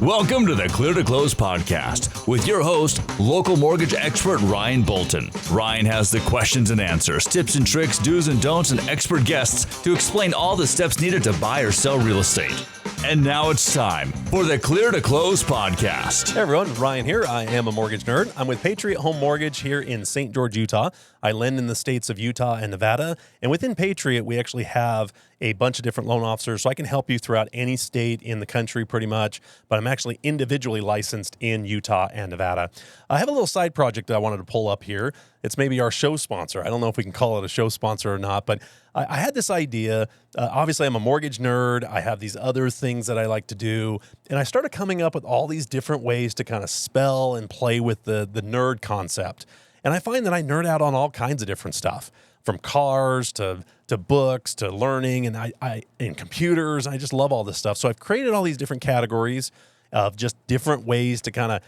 Welcome to the Clear to Close podcast with your host, local mortgage expert Ryan Bolton. Ryan has the questions and answers, tips and tricks, do's and don'ts, and expert guests to explain all the steps needed to buy or sell real estate. And now it's time for the Clear to Close podcast. Hey everyone, Ryan here. I am a mortgage nerd. I'm with Patriot Home Mortgage here in St. George, Utah. I lend in the states of Utah and Nevada. And within Patriot, we actually have a bunch of different loan officers, so I can help you throughout any state in the country pretty much, but I'm actually individually licensed in Utah and Nevada. I have a little side project that I wanted to pull up here. It's maybe our show sponsor. I don't know if we can call it a show sponsor or not, but I had this idea. Obviously, I'm a mortgage nerd. I have these other things that I like to do, and I started coming up with all these different ways to kind of spell and play with the nerd concept. And I find that I nerd out on all kinds of different stuff, from cars to books to learning and and computers. I just love all this stuff. So I've created all these different categories of just different ways to kind of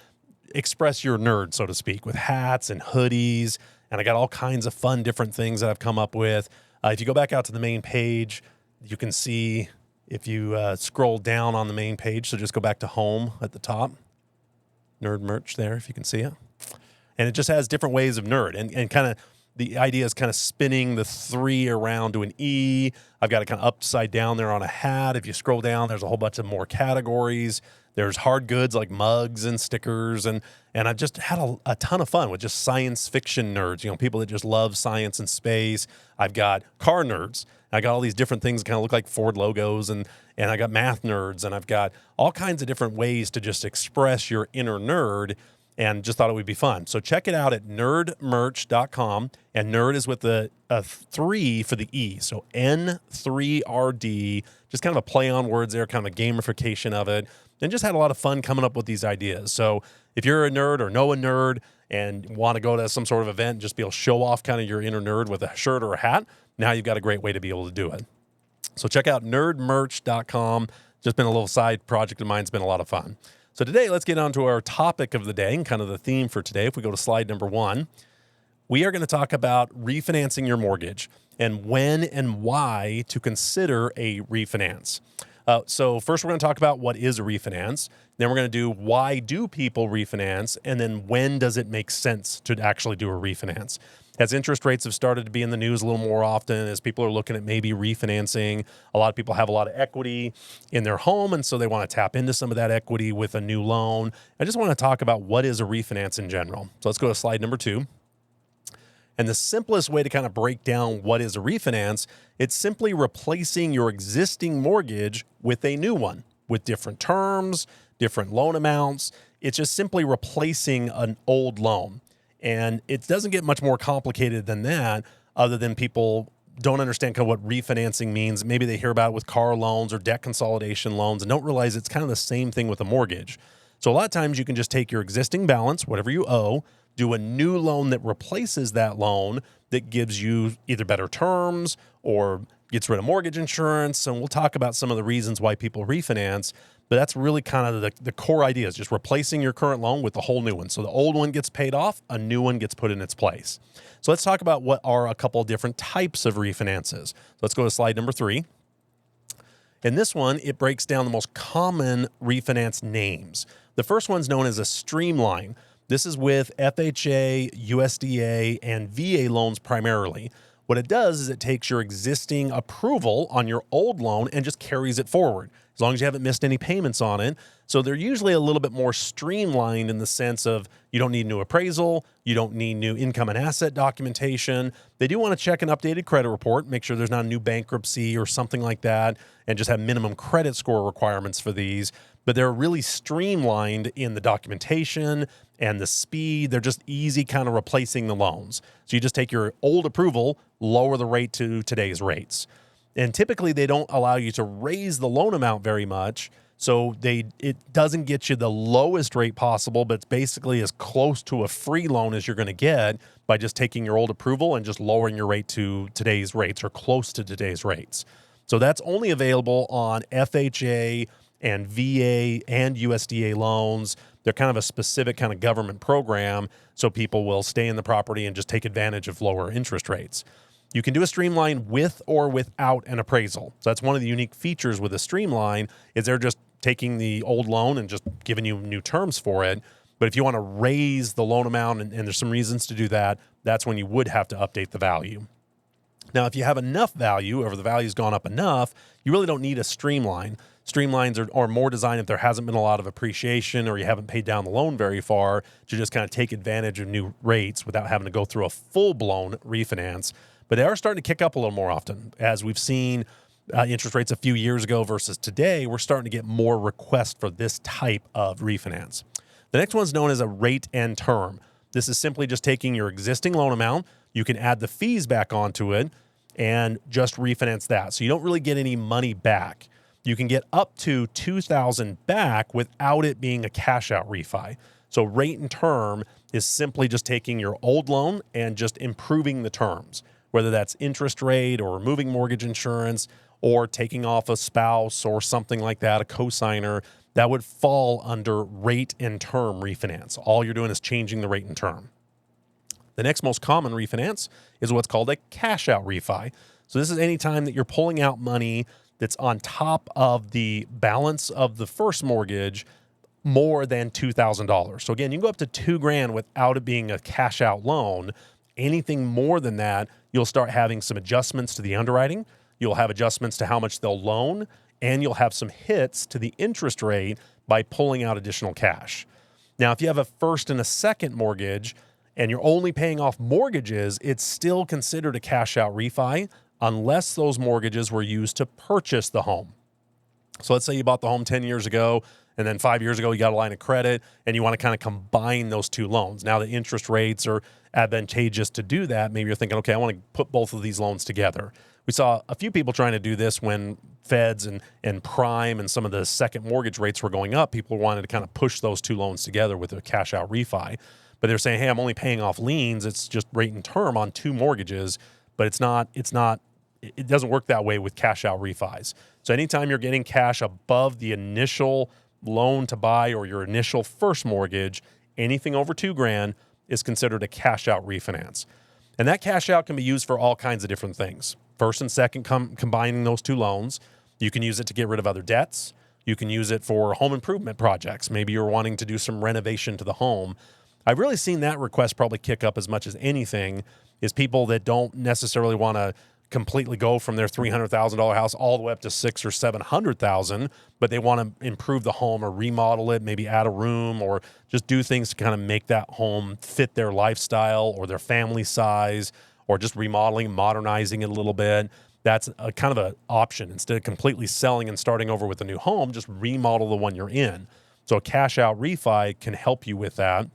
express your nerd, so to speak, with hats and hoodies. And I got all kinds of fun different things that I've come up with. If you go back out to the main page, you can see if you scroll down on the main page. So just go back to home at the top, nerd merch there, if you can see it. And it just has different ways of nerd and kind of the idea is kind of spinning the 3 around to an E. I've got it kind of upside down there on a hat. If you scroll down, there's a whole bunch of more categories. There's hard goods like mugs and stickers. And I've just had a ton of fun with just science fiction nerds, people that just love science and space. I've got car nerds. I got all these different things that kind of look like Ford logos. And I got math nerds. And I've got all kinds of different ways to just express your inner nerd. And just thought it would be fun. So check it out at nerdmerch.com. And nerd is with a 3 for the E. So N3RD, just kind of a play on words there, kind of a gamification of it. And just had a lot of fun coming up with these ideas. So if you're a nerd or know a nerd and want to go to some sort of event and just be able to show off kind of your inner nerd with a shirt or a hat, now you've got a great way to be able to do it. So check out nerdmerch.com. Just been a little side project of mine. It's been a lot of fun. So today, let's get on to our topic of the day and kind of the theme for today. If we go to slide number 1, we are going to talk about refinancing your mortgage and when and why to consider a refinance. So first, we're going to talk about what is a refinance. Then we're going to do why do people refinance, and then when does it make sense to actually do a refinance. As interest rates have started to be in the news a little more often, as people are looking at maybe refinancing, a lot of people have a lot of equity in their home, and so they want to tap into some of that equity with a new loan. I just want to talk about what is a refinance in general. So let's go to slide number 2. And the simplest way to kind of break down what is a refinance, it's simply replacing your existing mortgage with a new one with different terms, different loan amounts. It's just simply replacing an old loan. And it doesn't get much more complicated than that, other than people don't understand kind of what refinancing means. Maybe they hear about it with car loans or debt consolidation loans and don't realize it's kind of the same thing with a mortgage. So a lot of times you can just take your existing balance, whatever you owe, do a new loan that replaces that loan that gives you either better terms or gets rid of mortgage insurance. And we'll talk about some of the reasons why people refinance. But that's really kind of the core idea is just replacing your current loan with a whole new one. So the old one gets paid off, a new one gets put in its place. So let's talk about what are a couple of different types of refinances. So let's go to slide number 3. In this one, it breaks down the most common refinance names. The first one's known as a streamline. This is with FHA, USDA, and VA loans primarily. What it does is it takes your existing approval on your old loan and just carries it forward, as long as you haven't missed any payments on it. So they're usually a little bit more streamlined in the sense of you don't need new appraisal, you don't need new income and asset documentation. They do want to check an updated credit report, make sure there's not a new bankruptcy or something like that, and just have minimum credit score requirements for these. But they're really streamlined in the documentation and the speed. They're just easy kind of replacing the loans. So you just take your old approval, lower the rate to today's rates. And typically they don't allow you to raise the loan amount very much. So it doesn't get you the lowest rate possible, but it's basically as close to a free loan as you're going to get by just taking your old approval and just lowering your rate to today's rates or close to today's rates. So that's only available on FHA and VA and USDA loans. They're kind of a specific kind of government program, so people will stay in the property and just take advantage of lower interest rates. You can do a streamline with or without an appraisal. So that's one of the unique features with a streamline is they're just taking the old loan and just giving you new terms for it. But if you want to raise the loan amount, and there's some reasons to do that, that's when you would have to update the value. Now, if you have enough value, or the value's gone up enough, you really don't need a streamline. Streamlines are more designed if there hasn't been a lot of appreciation or you haven't paid down the loan very far to just kind of take advantage of new rates without having to go through a full-blown refinance. But they are starting to kick up a little more often. As we've seen interest rates a few years ago versus today, we're starting to get more requests for this type of refinance. The next one's known as a rate and term. This is simply just taking your existing loan amount. You can add the fees back onto it and just refinance that. So you don't really get any money back. You can get up to $2,000 back without it being a cash out refi. So rate and term is simply just taking your old loan and just improving the terms, whether that's interest rate or removing mortgage insurance or taking off a spouse or something like that, a cosigner. That would fall under rate and term refinance. All you're doing is changing the rate and term. The next most common refinance is what's called a cash out refi. So this is any time that you're pulling out money that's on top of the balance of the first mortgage more than $2,000. So again, you can go up to $2,000 without it being a cash out loan. Anything more than that, you'll start having some adjustments to the underwriting. You'll have adjustments to how much they'll loan, and you'll have some hits to the interest rate by pulling out additional cash. Now, if you have a first and a second mortgage and you're only paying off mortgages, it's still considered a cash out refi unless those mortgages were used to purchase the home. So let's say you bought the home 10 years ago, and then 5 years ago you got a line of credit, and you want to kind of combine those two loans. Now the interest rates are advantageous to do that. Maybe you're thinking, okay, I want to put both of these loans together. We saw a few people trying to do this when feds and prime and some of the second mortgage rates were going up. People wanted to kind of push those two loans together with a cash out refi. But they're saying, hey, I'm only paying off liens. It's just rate and term on two mortgages, but it doesn't work that way with cash out refis. So anytime you're getting cash above the initial loan to buy or your initial first mortgage, anything over $2,000 is considered a cash out refinance. And that cash out can be used for all kinds of different things. First and second, combining those two loans. You can use it to get rid of other debts. You can use it for home improvement projects. Maybe you're wanting to do some renovation to the home. I've really seen that request probably kick up as much as anything is people that don't necessarily want to completely go from their $300,000 house all the way up to $600,000 or $700,000, but they want to improve the home or remodel it, maybe add a room or just do things to kind of make that home fit their lifestyle or their family size, or just remodeling, modernizing it a little bit. That's a kind of an option. Instead of completely selling and starting over with a new home, just remodel the one you're in. So a cash out refi can help you with that,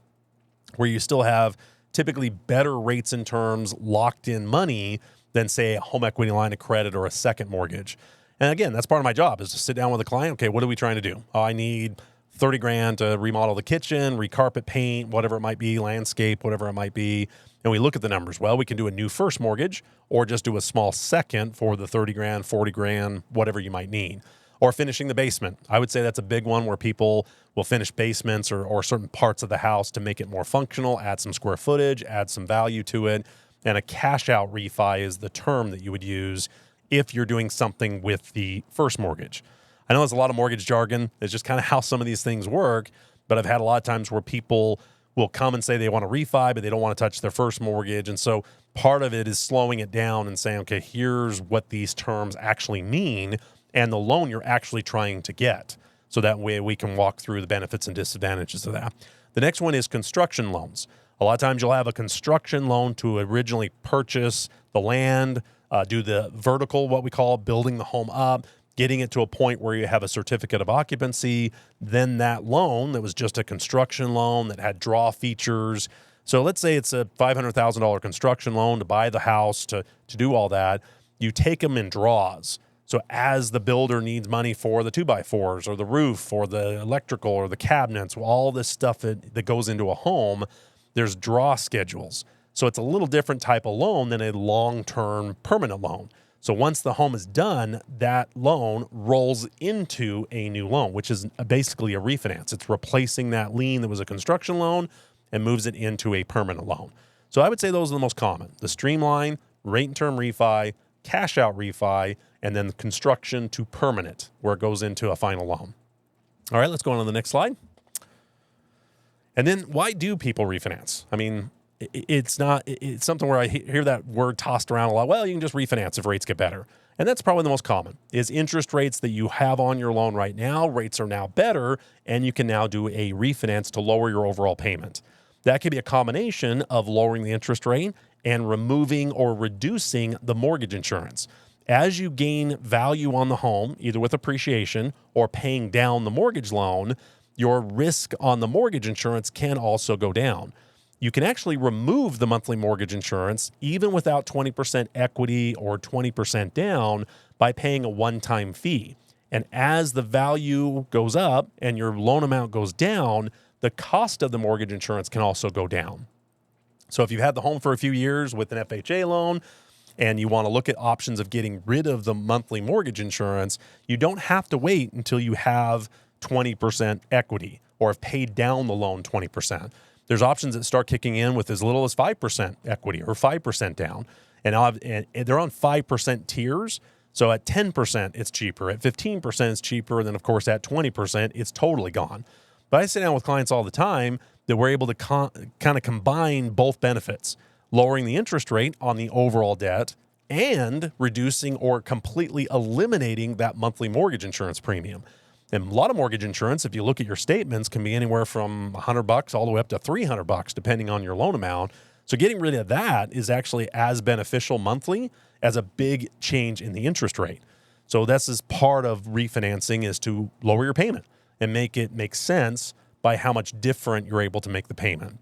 where you still have typically better rates and terms, locked in money than say a home equity line of credit or a second mortgage. And again, that's part of my job is to sit down with a client. Okay, what are we trying to do? Oh, I need $30,000 to remodel the kitchen, recarpet, paint, whatever it might be, landscape, whatever it might be. And we look at the numbers. Well, we can do a new first mortgage or just do a small second for the $30,000, $40,000, whatever you might need. Or finishing the basement. I would say that's a big one where people will finish basements or certain parts of the house to make it more functional, add some square footage, add some value to it. And a cash out refi is the term that you would use if you're doing something with the first mortgage. I know there's a lot of mortgage jargon. It's just kind of how some of these things work. But I've had a lot of times where people will come and say they want to refi, but they don't want to touch their first mortgage. And so part of it is slowing it down and saying, okay, here's what these terms actually mean and the loan you're actually trying to get. So that way we can walk through the benefits and disadvantages of that. The next one is construction loans. A lot of times you'll have a construction loan to originally purchase the land, do the vertical, what we call building the home up, getting it to a point where you have a certificate of occupancy. Then that loan that was just a construction loan that had draw features. So let's say it's a $500,000 construction loan to buy the house, to do all that. You take them in draws. So as the builder needs money for the 2x4s or the roof or the electrical or the cabinets, all this stuff that goes into a home, there's draw schedules. So it's a little different type of loan than a long-term permanent loan. So once the home is done, that loan rolls into a new loan, which is basically a refinance. It's replacing that lien that was a construction loan and moves it into a permanent loan. So I would say those are the most common. The streamline, rate and term refi, cash out refi, and then the construction to permanent, where it goes into a final loan. All right, let's go on to the next slide. And then why do people refinance? I mean, it's something where I hear that word tossed around a lot. Well, you can just refinance if rates get better. And that's probably the most common is interest rates that you have on your loan right now. Rates are now better, and you can now do a refinance to lower your overall payment. That could be a combination of lowering the interest rate and removing or reducing the mortgage insurance. As you gain value on the home, either with appreciation or paying down the mortgage loan, your risk on the mortgage insurance can also go down. You can actually remove the monthly mortgage insurance even without 20% equity or 20% down by paying a one-time fee. And as the value goes up and your loan amount goes down, the cost of the mortgage insurance can also go down. So if you've had the home for a few years with an FHA loan and you want to look at options of getting rid of the monthly mortgage insurance, you don't have to wait until you have 20% equity or have paid down the loan 20%. There's options that start kicking in with as little as 5% equity or 5% down. And they're on 5% tiers. So at 10%, it's cheaper. At 15%, it's cheaper. And then, of course, at 20%, it's totally gone. But I sit down with clients all the time that we're able to kind of combine both benefits, lowering the interest rate on the overall debt and reducing or completely eliminating that monthly mortgage insurance premium. And a lot of mortgage insurance, if you look at your statements, can be anywhere from $100 all the way up to $300, depending on your loan amount. So getting rid of that is actually as beneficial monthly as a big change in the interest rate. So this is part of refinancing, is to lower your payment and make it make sense by how much different you're able to make the payment.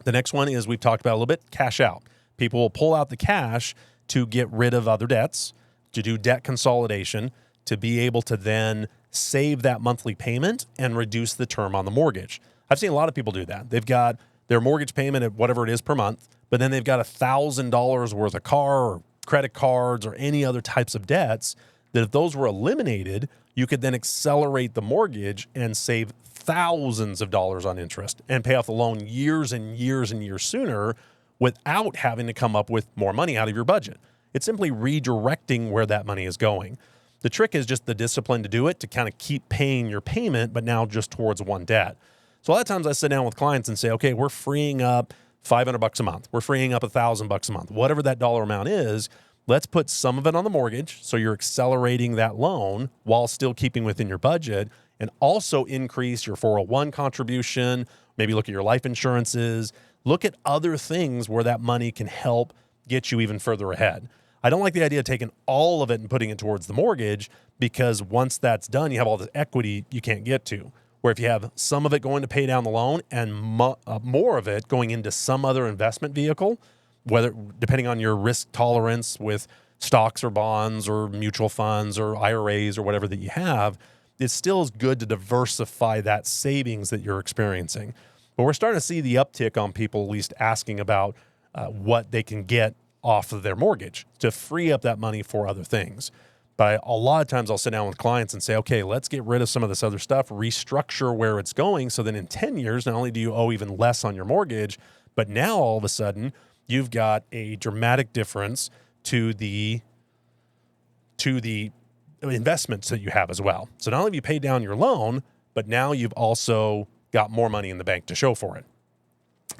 The next one is, we've talked about a little bit, cash out. People will pull out the cash to get rid of other debts, to do debt consolidation, to be able to then save that monthly payment and reduce the term on the mortgage. I've seen a lot of people do that. They've got their mortgage payment at whatever it is per month, but then they've got $1,000 worth of car or credit cards or any other types of debts that if those were eliminated, you could then accelerate the mortgage and save thousands of dollars on interest and pay off the loan years and years and years sooner without having to come up with more money out of your budget. It's simply redirecting where that money is going. The trick is just the discipline to do it, to kind of keep paying your payment, but now just towards one debt. So a lot of times I sit down with clients and say, okay, we're freeing up $500 a month. We're freeing up $1,000 a month, whatever that dollar amount is. Let's put some of it on the mortgage, so you're accelerating that loan while still keeping within your budget, and also increase your 401 contribution, maybe look at your life insurances, look at other things where that money can help get you even further ahead. I don't like the idea of taking all of it and putting it towards the mortgage, because once that's done, you have all this equity you can't get to. Where if you have some of it going to pay down the loan and more of it going into some other investment vehicle, whether depending on your risk tolerance with stocks or bonds or mutual funds or IRAs or whatever that you have, it still is good to diversify that savings that you're experiencing. But we're starting to see the uptick on people at least asking about what they can get off of their mortgage to free up that money for other things. But a lot of times I'll sit down with clients and say, okay, let's get rid of some of this other stuff, restructure where it's going. So then in 10 years, not only do you owe even less on your mortgage, but now all of a sudden you've got a dramatic difference to the investments that you have as well. So not only have you paid down your loan, but now you've also got more money in the bank to show for it.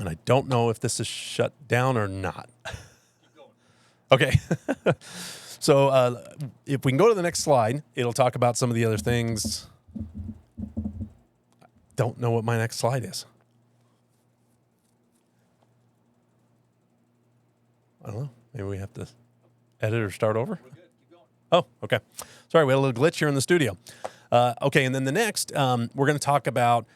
And I don't know if this is shut down or not. Okay. So if we can go to the next slide, it'll talk about some of the other things. Don't know what my next slide is. I don't know. Maybe we have to edit or start over. We're good. Keep going. Oh, okay. Sorry, we had a little glitch here in the studio. Okay, and then the next, we're going to talk about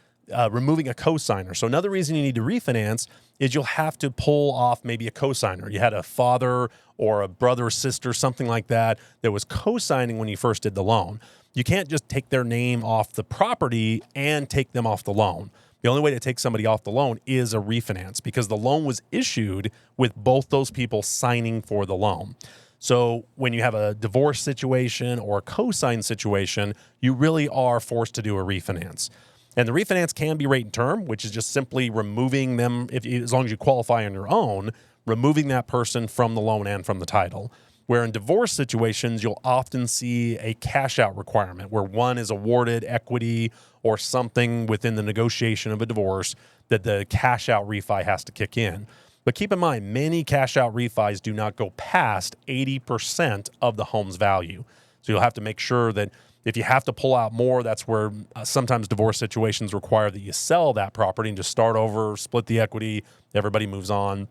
removing a cosigner. So another reason you need to refinance is you'll have to pull off maybe a cosigner. You had a father or a brother or sister, something like that, that was cosigning when you first did the loan. You can't just take their name off the property and take them off the loan. The only way to take somebody off the loan is a refinance, because the loan was issued with both those people signing for the loan. So when you have a divorce situation or a cosign situation, you really are forced to do a refinance. And the refinance can be rate and term, which is just simply removing them, as long as you qualify on your own, removing that person from the loan and from the title. Where in divorce situations, you'll often see a cash out requirement where one is awarded equity or something within the negotiation of a divorce that the cash out refi has to kick in. But keep in mind, many cash out refis do not go past 80% of the home's value. So you'll have to make sure that if you have to pull out more, that's where sometimes divorce situations require that you sell that property and just start over, split the equity, everybody moves on.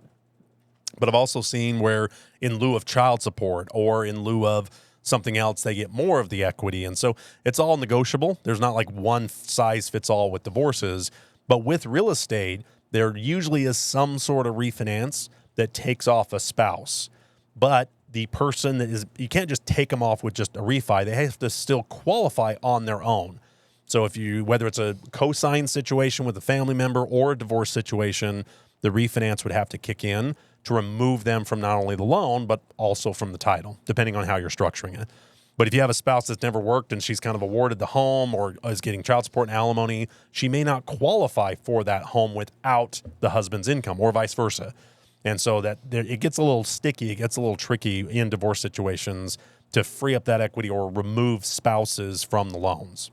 But I've also seen where in lieu of child support or in lieu of something else, they get more of the equity. And so it's all negotiable. There's not like one size fits all with divorces. But with real estate, there usually is some sort of refinance that takes off a spouse. But the person that is, you can't just take them off with just a refi. They have to still qualify on their own. So if you, whether it's a co-sign situation with a family member or a divorce situation, the refinance would have to kick in to remove them from not only the loan, but also from the title, depending on how you're structuring it. But if you have a spouse that's never worked and she's kind of awarded the home or is getting child support and alimony, she may not qualify for that home without the husband's income or vice versa. And so that it gets a little sticky, it gets a little tricky in divorce situations to free up that equity or remove spouses from the loans.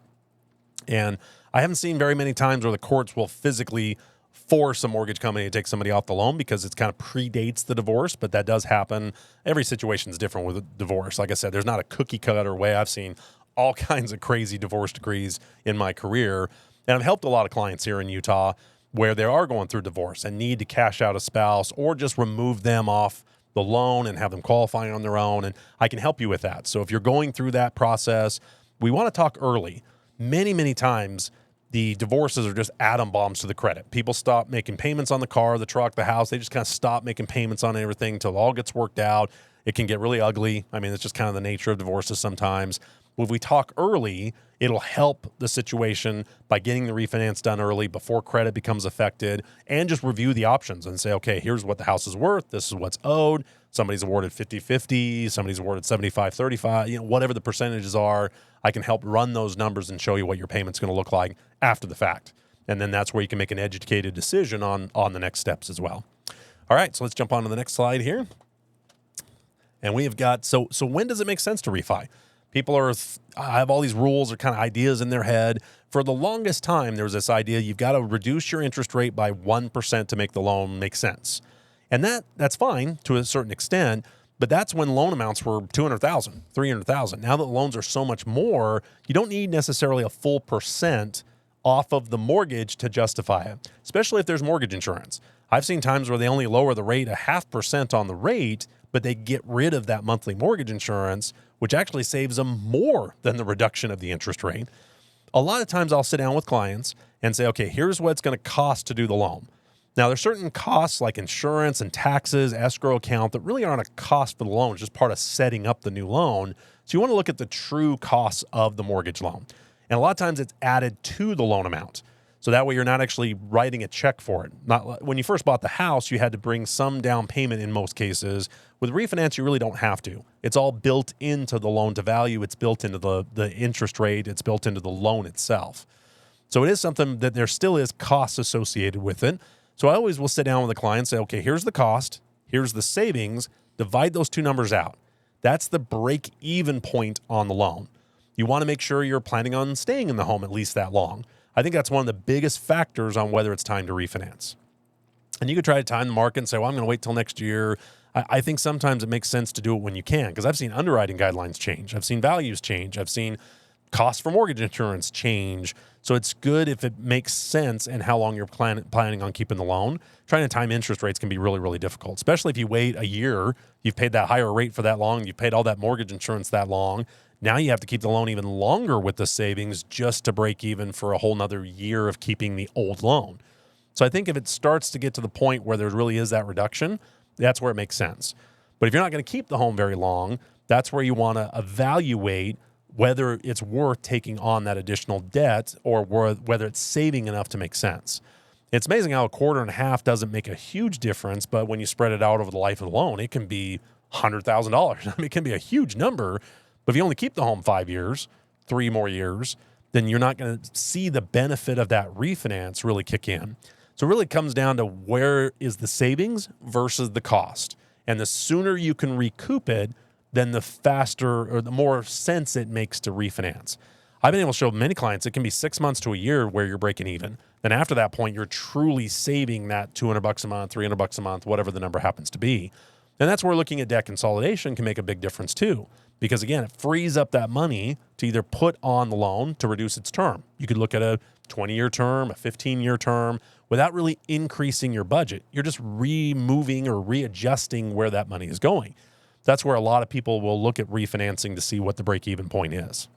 And I haven't seen very many times where the courts will physically force a mortgage company to take somebody off the loan because it's kind of predates the divorce, but that does happen. Every situation is different with a divorce. Like I said, there's not a cookie cutter way. I've seen all kinds of crazy divorce decrees in my career. And I've helped a lot of clients here in Utah where they are going through divorce and need to cash out a spouse or just remove them off the loan and have them qualifying on their own. And I can help you with that. So if you're going through that process, we want to talk early. Many, many times, the divorces are just atom bombs to the credit. People stop making payments on the car, the truck, the house. They just kind of stop making payments on everything until it all gets worked out. It can get really ugly. I mean, it's just kind of the nature of divorces sometimes. If we talk early, it'll help the situation by getting the refinance done early before credit becomes affected and just review the options and say, okay, here's what the house is worth. This is what's owed. Somebody's awarded 50-50. Somebody's awarded 75-35. Whatever the percentages are, I can help run those numbers and show you what your payment's going to look like after the fact. And then that's where you can make an educated decision on the next steps as well. All right, so let's jump on to the next slide here. And we have got, so when does it make sense to refi? People have all these rules or kind of ideas in their head. For the longest time, there was this idea you've got to reduce your interest rate by 1% to make the loan make sense. And that's fine to a certain extent, but that's when loan amounts were $200,000, $300,000. Now that loans are so much more, you don't need necessarily a full percent off of the mortgage to justify it, especially if there's mortgage insurance. I've seen times where they only lower the rate 0.5% on the rate, but they get rid of that monthly mortgage insurance, which actually saves them more than the reduction of the interest rate. A lot of times I'll sit down with clients and say, okay, here's what it's going to cost to do the loan. Now, there's certain costs like insurance and taxes, escrow account that really aren't a cost for the loan. It's just part of setting up the new loan. So you want to look at the true costs of the mortgage loan. And a lot of times it's added to the loan amount. So that way you're not actually writing a check for it. Not when you first bought the house, you had to bring some down payment in most cases. With refinance, you really don't have to. It's all built into the loan to value. It's built into the interest rate. It's built into the loan itself. So it is something that there still is costs associated with it. So I always will sit down with a client and say, okay, here's the cost, here's the savings, divide those two numbers out. That's the break-even point on the loan. You want to make sure you're planning on staying in the home at least that long. I think that's one of the biggest factors on whether it's time to refinance. And you could try to time the market and say, well, I'm going to wait till next year. I think sometimes it makes sense to do it when you can, because I've seen underwriting guidelines change. I've seen values change. I've seen costs for mortgage insurance change. So it's good if it makes sense and how long you're planning on keeping the loan. Trying to time interest rates can be really, really difficult, especially if you wait a year, you've paid that higher rate for that long, you've paid all that mortgage insurance that long. Now you have to keep the loan even longer with the savings just to break even for a whole nother year of keeping the old loan. So I think if it starts to get to the point where there really is that reduction, that's where it makes sense. But if you're not going to keep the home very long, that's where you want to evaluate whether it's worth taking on that additional debt or whether it's saving enough to make sense. It's amazing how 1.25% doesn't make a huge difference, but when you spread it out over the life of the loan, it can be $100,000. I mean, it can be a huge number, but if you only keep the home 5 years, 3 more years, then you're not going to see the benefit of that refinance really kick in. So it really comes down to where is the savings versus the cost. And the sooner you can recoup it, then the faster or the more sense it makes to refinance. I've been able to show many clients it can be 6 months to a year where you're breaking even. Then after that point, you're truly saving that $200 a month, $300 a month, whatever the number happens to be. And that's where looking at debt consolidation can make a big difference too. Because again, it frees up that money to either put on the loan to reduce its term. You could look at a 20-year term, a 15-year term, without really increasing your budget. You're just removing or readjusting where that money is going. That's where a lot of people will look at refinancing to see what the break-even point is.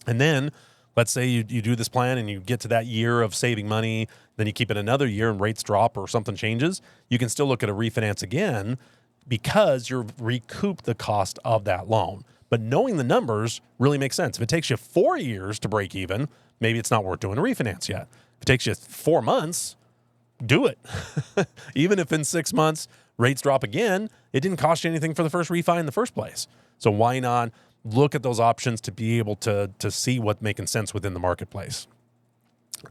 And then let's say you do this plan and you get to that year of saving money, then you keep it another year and rates drop or something changes. You can still look at a refinance again because you're recouped the cost of that loan. But knowing the numbers really makes sense. If it takes you 4 years to break even, maybe it's not worth doing a refinance yet. If it takes you 4 months, do it. Even if in 6 months rates drop again, it didn't cost you anything for the first refi in the first place. So why not look at those options to be able to see what's making sense within the marketplace?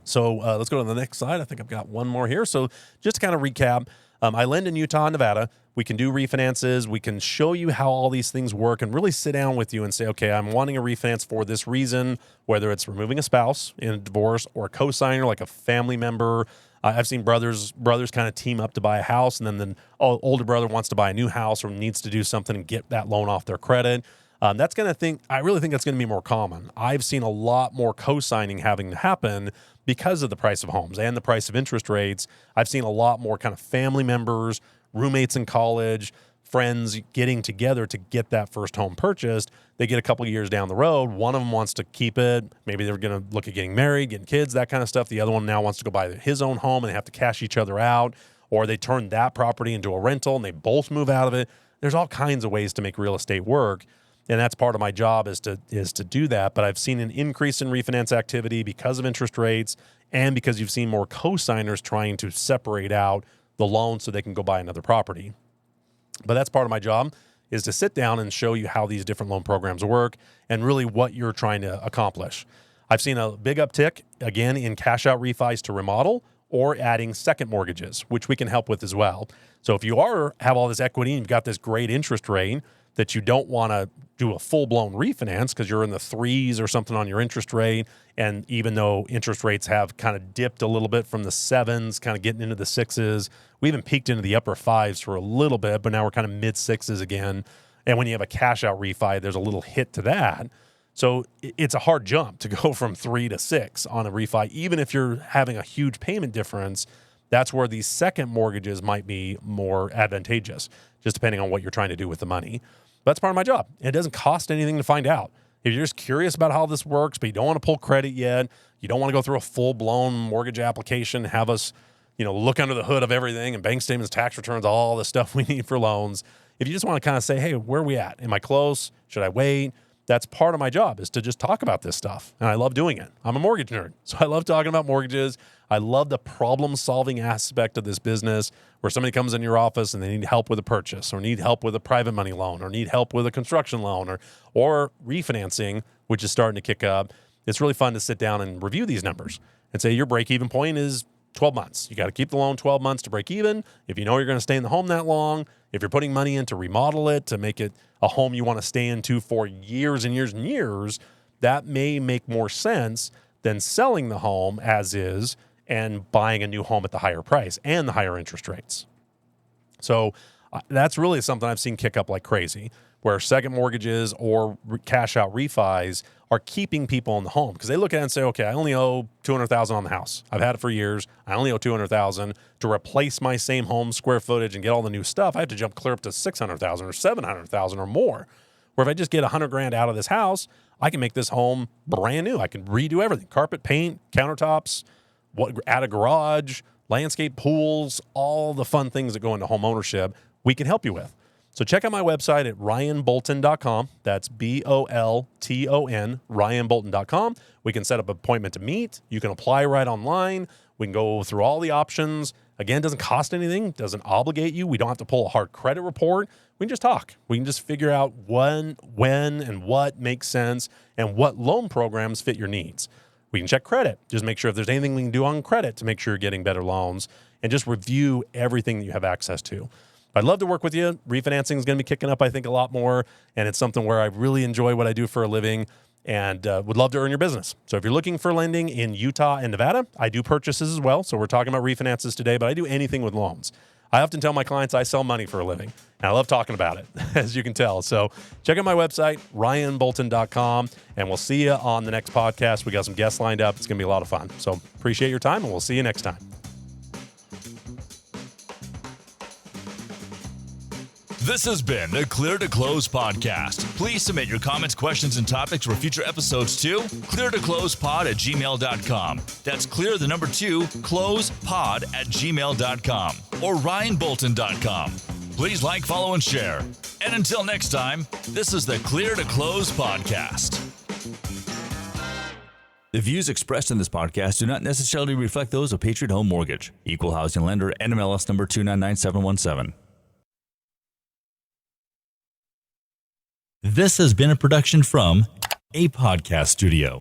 So let's go to the next slide. I think I've got one more here. So just to kind of recap, I lend in Utah and Nevada. We can do refinances. We can show you how all these things work and really sit down with you and say, okay, I'm wanting a refinance for this reason, whether it's removing a spouse in a divorce or a co-signer like a family member. I've seen brothers kind of team up to buy a house, and then the older brother wants to buy a new house or needs to do something and get that loan off their credit. I really think that's going to be more common. I've seen a lot more co-signing having to happen because of the price of homes and the price of interest rates. I've seen a lot more kind of family members, roommates in college, friends getting together to get that first home purchased. They get a couple of years down the road. One of them wants to keep it. Maybe they're going to look at getting married, getting kids, that kind of stuff. The other one now wants to go buy his own home and they have to cash each other out, or they turn that property into a rental and they both move out of it. There's all kinds of ways to make real estate work. And that's part of my job is to do that. But I've seen an increase in refinance activity because of interest rates and because you've seen more co-signers trying to separate out the loan so they can go buy another property. But that's part of my job, is to sit down and show you how these different loan programs work and really what you're trying to accomplish. I've seen a big uptick, again, in cash out refis to remodel or adding second mortgages, which we can help with as well. So if you have all this equity and you've got this great interest rate that you don't want to do a full-blown refinance because you're in the 3s or something on your interest rate, and even though interest rates have kind of dipped a little bit from the 7s, kind of getting into the 6s, we even peaked into the upper 5s for a little bit, but now we're kind of mid-6s again. And when you have a cash-out refi, there's a little hit to that. So it's a hard jump to go from 3 to 6 on a refi. Even if you're having a huge payment difference, that's where these second mortgages might be more advantageous, just depending on what you're trying to do with the money. That's part of my job. It doesn't cost anything to find out. If you're just curious about how this works, but you don't want to pull credit yet, you don't want to go through a full-blown mortgage application, have us, look under the hood of everything and bank statements, tax returns, all the stuff we need for loans. If you just want to kind of say, hey, where are we at? Am I close? Should I wait? That's part of my job, is to just talk about this stuff. And I love doing it. I'm a mortgage nerd, so I love talking about mortgages. I love the problem-solving aspect of this business, where somebody comes in your office and they need help with a purchase, or need help with a private money loan, or need help with a construction loan, or refinancing, which is starting to kick up. It's really fun to sit down and review these numbers and say your break-even point is 12 months. You got to keep the loan 12 months to break even. If you know you're going to stay in the home that long, if you're putting money in to remodel it, to make it a home you want to stay into for years and years and years, that may make more sense than selling the home as is and buying a new home at the higher price and the higher interest rates. So that's really something I've seen kick up like crazy, where second mortgages or cash out refis are keeping people in the home because they look at it and say, okay, I only owe $200,000 on the house. I've had it for years. I only owe $200,000 to replace my same home square footage and get all the new stuff. I have to jump clear up to $600,000 or $700,000 or more. Where if I just get $100,000 out of this house, I can make this home brand new. I can redo everything: carpet, paint, countertops, add a garage, landscape, pools, all the fun things that go into home ownership. We can help you with. So check out my website at ryanbolton.com. That's BOLTON, ryanbolton.com. We can set up an appointment to meet. You can apply right online. We can go through all the options. Again, it doesn't cost anything, doesn't obligate you. We don't have to pull a hard credit report. We can just talk. We can just figure out when, and what makes sense and what loan programs fit your needs. We can check credit. Just make sure if there's anything we can do on credit to make sure you're getting better loans, and just review everything that you have access to. I'd love to work with you. Refinancing is going to be kicking up, I think, a lot more. And it's something where I really enjoy what I do for a living and would love to earn your business. So if you're looking for lending in Utah and Nevada, I do purchases as well. So we're talking about refinances today, but I do anything with loans. I often tell my clients I sell money for a living, and I love talking about it, as you can tell. So check out my website, ryanbolton.com, and we'll see you on the next podcast. We got some guests lined up. It's going to be a lot of fun. So appreciate your time, and we'll see you next time. This has been the Clear to Close podcast. Please submit your comments, questions, and topics for future episodes to cleartoclosepod@gmail.com. That's clear the number 2 closepod@gmail.com or ryanbolton.com. Please like, follow, and share. And until next time, this is the Clear to Close podcast. The views expressed in this podcast do not necessarily reflect those of Patriot Home Mortgage, Equal Housing Lender NMLS number 299717. This has been a production from a podcast studio.